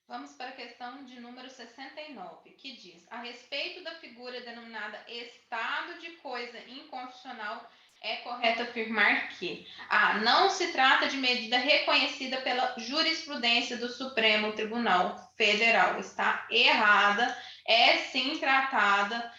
Vamos para a questão de número 69, que diz: a respeito da figura denominada estado de coisa inconstitucional, é correto afirmar que a. Não se trata de medida reconhecida pela jurisprudência do Supremo Tribunal Federal. Está errada. É sim tratada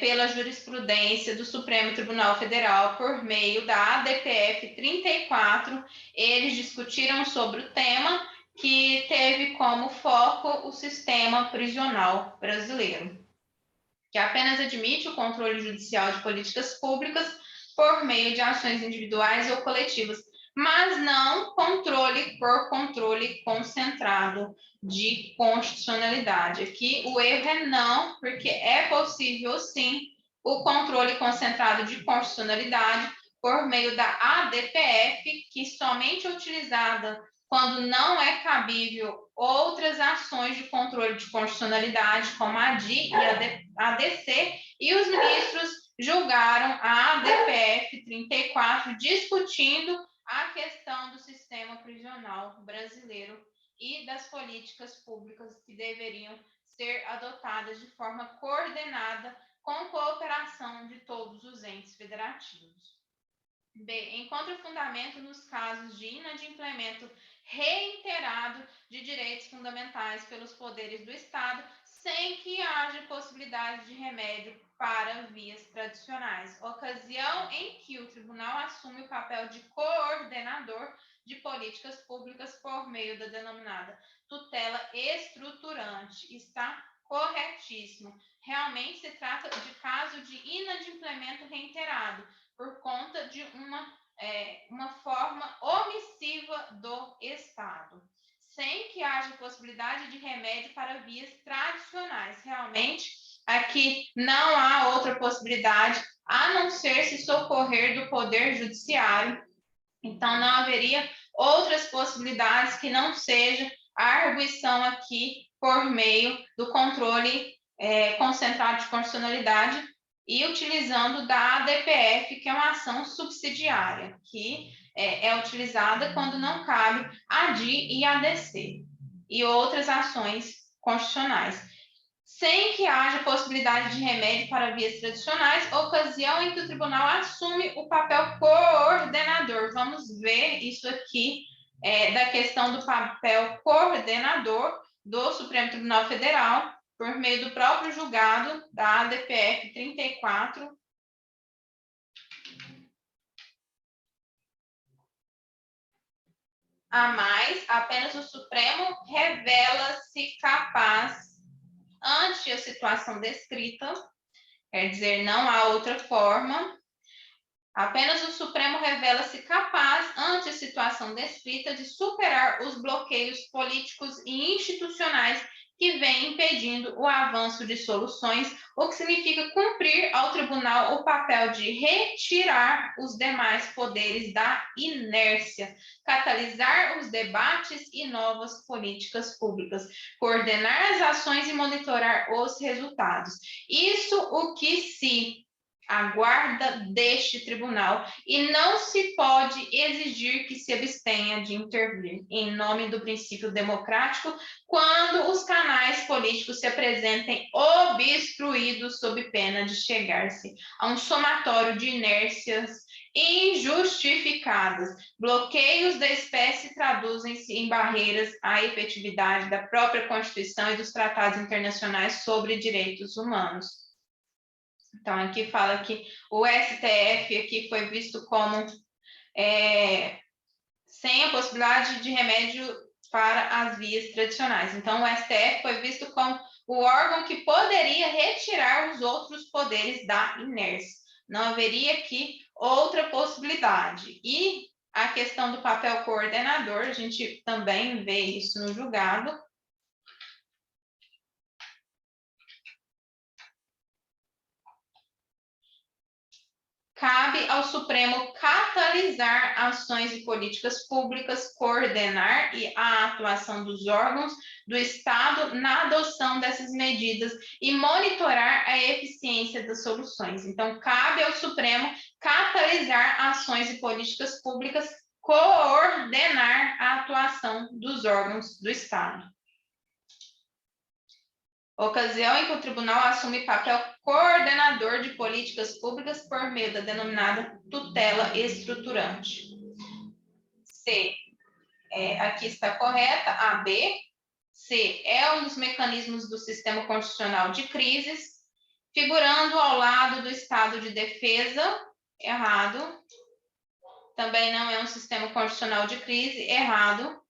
pela jurisprudência do Supremo Tribunal Federal por meio da ADPF 34. Eles discutiram sobre o tema, que teve como foco o sistema prisional brasileiro, que apenas admite o controle judicial de políticas públicas por meio de ações individuais ou coletivas, mas não controle por controle concentrado de constitucionalidade. Aqui o erro é não, porque é possível sim o controle concentrado de constitucionalidade por meio da ADPF, que somente é utilizada quando não é cabível outras ações de controle de constitucionalidade, como a ADI e a ADC, e os ministros julgaram a ADPF 34, discutindo a questão do sistema prisional brasileiro e das políticas públicas que deveriam ser adotadas de forma coordenada com cooperação de todos os entes federativos. B. Encontra fundamento nos casos de inadimplemento reiterado de direitos fundamentais pelos poderes do Estado, sem que haja possibilidade de remédio para vias tradicionais, ocasião em que o tribunal assume o papel de coordenador de políticas públicas por meio da denominada tutela estruturante. Está corretíssimo. Realmente se trata de caso de inadimplemento reiterado, por conta de uma forma omissiva do Estado, sem que haja possibilidade de remédio para vias tradicionais. Realmente, aqui não há outra possibilidade a não ser se socorrer do Poder Judiciário. Então, não haveria outras possibilidades que não seja a arguição aqui por meio do controle concentrado de constitucionalidade e utilizando da ADPF, que é uma ação subsidiária, que é utilizada quando não cabe a ADI e a ADC, e outras ações constitucionais, sem que haja possibilidade de remédio para vias tradicionais, ocasião em que o tribunal assume o papel coordenador. Vamos ver isso aqui da questão do papel coordenador do Supremo Tribunal Federal, por meio do próprio julgado da ADPF 34. A mais, apenas o Supremo revela-se capaz, ante a situação descrita, quer dizer, não há outra forma, apenas o Supremo revela-se capaz, ante a situação descrita, de superar os bloqueios políticos e institucionais que vêm impedindo o avanço de soluções, o que significa cumprir ao tribunal o papel de retirar os demais poderes da inércia, catalisar os debates e novas políticas públicas, coordenar as ações e monitorar os resultados. Isso o que se aguarda deste tribunal, e não se pode exigir que se abstenha de intervir em nome do princípio democrático quando os canais políticos se apresentem obstruídos sob pena de chegar-se a um somatório de inércias injustificadas. Bloqueios da espécie traduzem-se em barreiras à efetividade da própria Constituição e dos tratados internacionais sobre direitos humanos. Então, aqui fala que o STF aqui foi visto como sem a possibilidade de remédio para as vias tradicionais. Então, o STF foi visto como o órgão que poderia retirar os outros poderes da inércia. Não haveria aqui outra possibilidade. E a questão do papel coordenador, a gente também vê isso no julgado. Cabe ao Supremo catalisar ações e políticas públicas, coordenar a atuação dos órgãos do Estado na adoção dessas medidas e monitorar a eficiência das soluções. Então, cabe ao Supremo catalisar ações e políticas públicas, coordenar a atuação dos órgãos do Estado. ocasião em que o tribunal assume papel coordenador de políticas públicas por meio da denominada tutela estruturante. C, aqui está correta, A, B. C, é um dos mecanismos do sistema constitucional de crises, figurando ao lado do estado de defesa, errado. Também não é um sistema constitucional de crise, errado.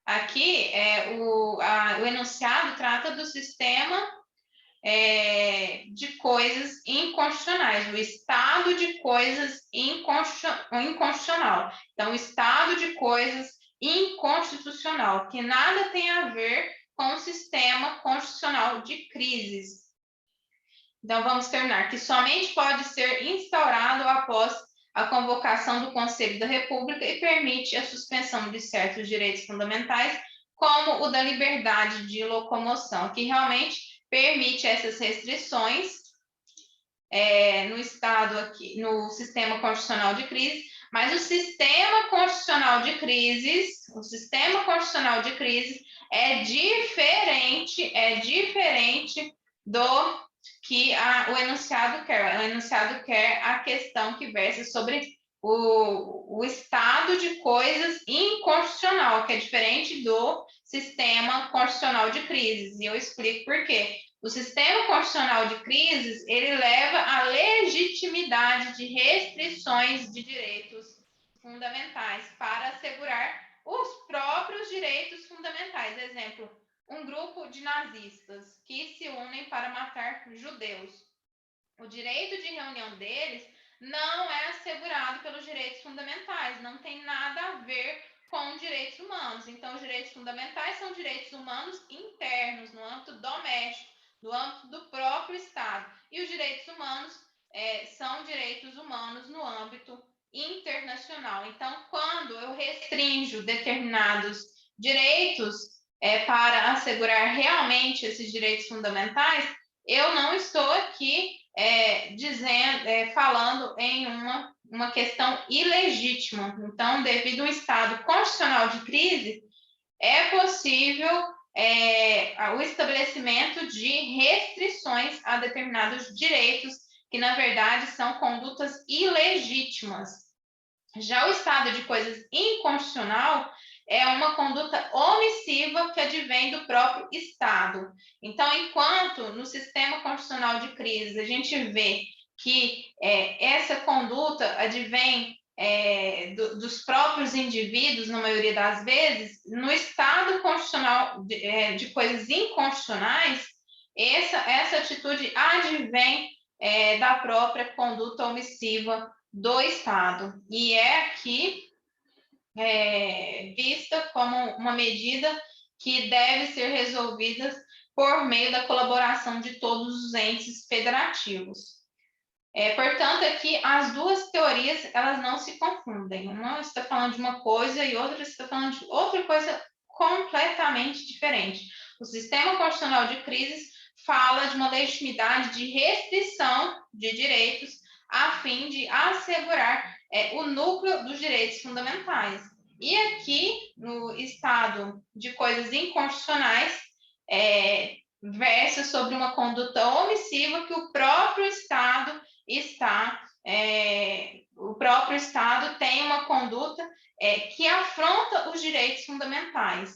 Aqui, o enunciado trata do sistema de coisas inconstitucionais, o estado de coisas inconstitucional. Então, o estado de coisas inconstitucional, que nada tem a ver com o sistema constitucional de crises. Então, vamos terminar, que somente pode ser instaurado após a convocação do Conselho da República e permite a suspensão de certos direitos fundamentais, como o da liberdade de locomoção, que realmente permite essas restrições no estado aqui, no sistema constitucional de crise, mas o sistema constitucional de crises, é diferente do que o enunciado quer. O enunciado quer a questão que versa sobre o estado de coisas inconstitucional, que é diferente do sistema constitucional de crises. E eu explico por quê. O sistema constitucional de crises, ele leva à legitimidade de restrições de direitos fundamentais para assegurar os próprios direitos fundamentais. Exemplo, um grupo de nazistas que se unem para matar judeus. O direito de reunião deles não é assegurado pelos direitos fundamentais, não tem nada a ver com direitos humanos. Então, os direitos fundamentais são direitos humanos internos, no âmbito doméstico, no âmbito do próprio Estado. E os direitos humanos são direitos humanos no âmbito internacional. Então, quando eu restringo determinados direitos para assegurar realmente esses direitos fundamentais, eu não estou aqui falando em uma questão ilegítima. Então, devido a um estado constitucional de crise, é possível o estabelecimento de restrições a determinados direitos, que, na verdade, são condutas ilegítimas. Já o estado de coisas inconstitucional é uma conduta omissiva que advém do próprio Estado. Então, enquanto no sistema constitucional de crise a gente vê que essa conduta advém dos próprios indivíduos, na maioria das vezes, no estado constitucional de coisas inconstitucionais, essa atitude advém da própria conduta omissiva do Estado. E é aqui vista como uma medida que deve ser resolvida por meio da colaboração de todos os entes federativos. Portanto, aqui as duas teorias elas não se confundem. Uma está falando de uma coisa e outra está falando de outra coisa completamente diferente. O sistema constitucional de crises fala de uma legitimidade de restrição de direitos a fim de assegurar o núcleo dos direitos fundamentais. E aqui, no estado de coisas inconstitucionais, versa sobre uma conduta omissiva que o próprio Estado tem uma conduta que afronta os direitos fundamentais.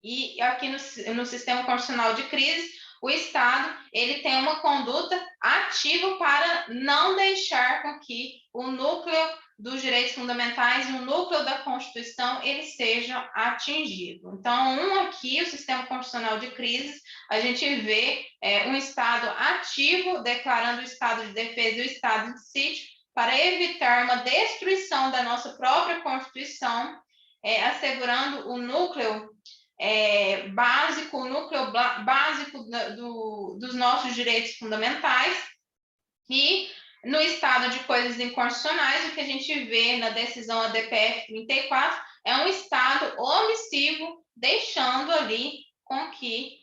E aqui no sistema constitucional de crise, o Estado ele tem uma conduta ativa para não deixar com que o núcleo dos direitos fundamentais e o núcleo da Constituição ele seja atingido. Então, aqui, o sistema constitucional de crise, a gente vê um Estado ativo, declarando o estado de defesa e o estado de sítio, para evitar uma destruição da nossa própria Constituição, assegurando o núcleo básico dos nossos direitos fundamentais. E no estado de coisas inconstitucionais, o que a gente vê na decisão ADPF 34 é um estado omissivo, deixando ali com que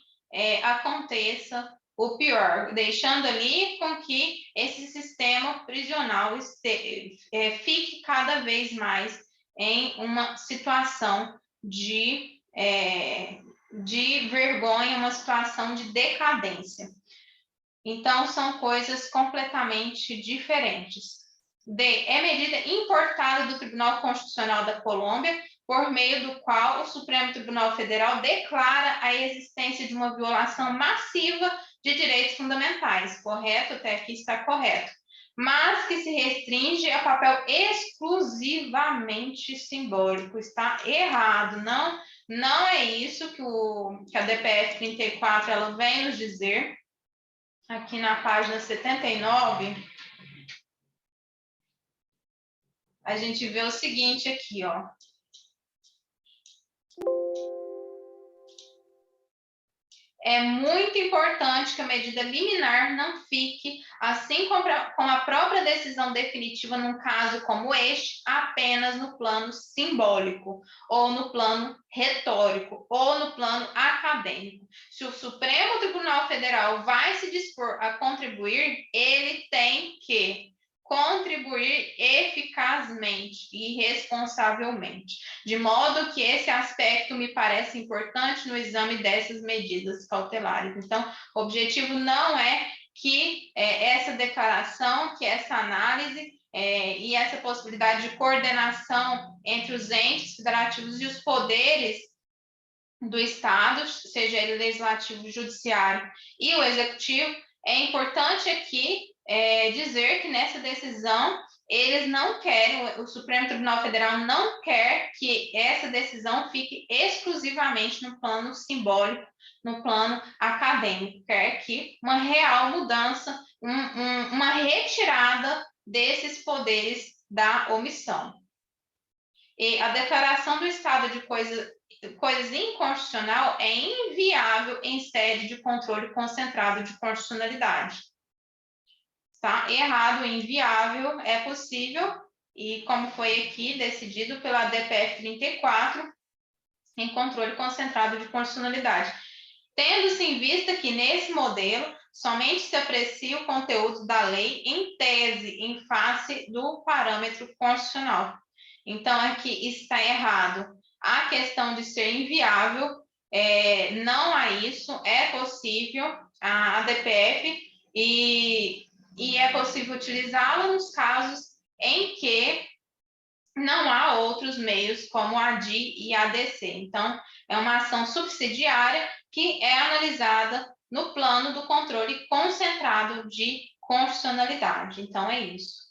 aconteça o pior, deixando ali com que esse sistema prisional fique cada vez mais em uma situação de de vergonha, uma situação de decadência. Então, são coisas completamente diferentes. D. É medida importada do Tribunal Constitucional da Colômbia, por meio do qual o Supremo Tribunal Federal declara a existência de uma violação massiva de direitos fundamentais. Correto? Até aqui está correto. Mas que se restringe a papel exclusivamente simbólico. Está errado. Não é isso que a DPF 34 ela vem nos dizer. Aqui na página 79, a gente vê o seguinte aqui, ó. É muito importante que a medida liminar não fique, assim como a própria decisão definitiva num caso como este, apenas no plano simbólico, ou no plano retórico, ou no plano acadêmico. Se o Supremo Tribunal Federal vai se dispor a contribuir, ele tem que contribuir eficazmente e responsavelmente, de modo que esse aspecto me parece importante no exame dessas medidas cautelares. Então, o objetivo não é que essa declaração, que essa análise e essa possibilidade de coordenação entre os entes federativos e os poderes do Estado, seja ele legislativo, judiciário e o executivo, é importante aqui dizer que nessa decisão eles não querem, o Supremo Tribunal Federal não quer que essa decisão fique exclusivamente no plano simbólico, no plano acadêmico, quer que uma real mudança, uma retirada desses poderes da omissão. E a declaração do estado de coisa inconstitucional é inviável em sede de controle concentrado de constitucionalidade. Tá? Errado, inviável, é possível, e como foi aqui decidido pela DPF 34, em controle concentrado de constitucionalidade. Tendo-se em vista que, nesse modelo, somente se aprecia o conteúdo da lei em tese, em face do parâmetro constitucional. Então, aqui está errado a questão de ser inviável, não há isso, é possível a DPF e é possível utilizá-la nos casos em que não há outros meios como a DI e a ADC. Então, é uma ação subsidiária que é analisada no plano do controle concentrado de constitucionalidade. Então, é isso.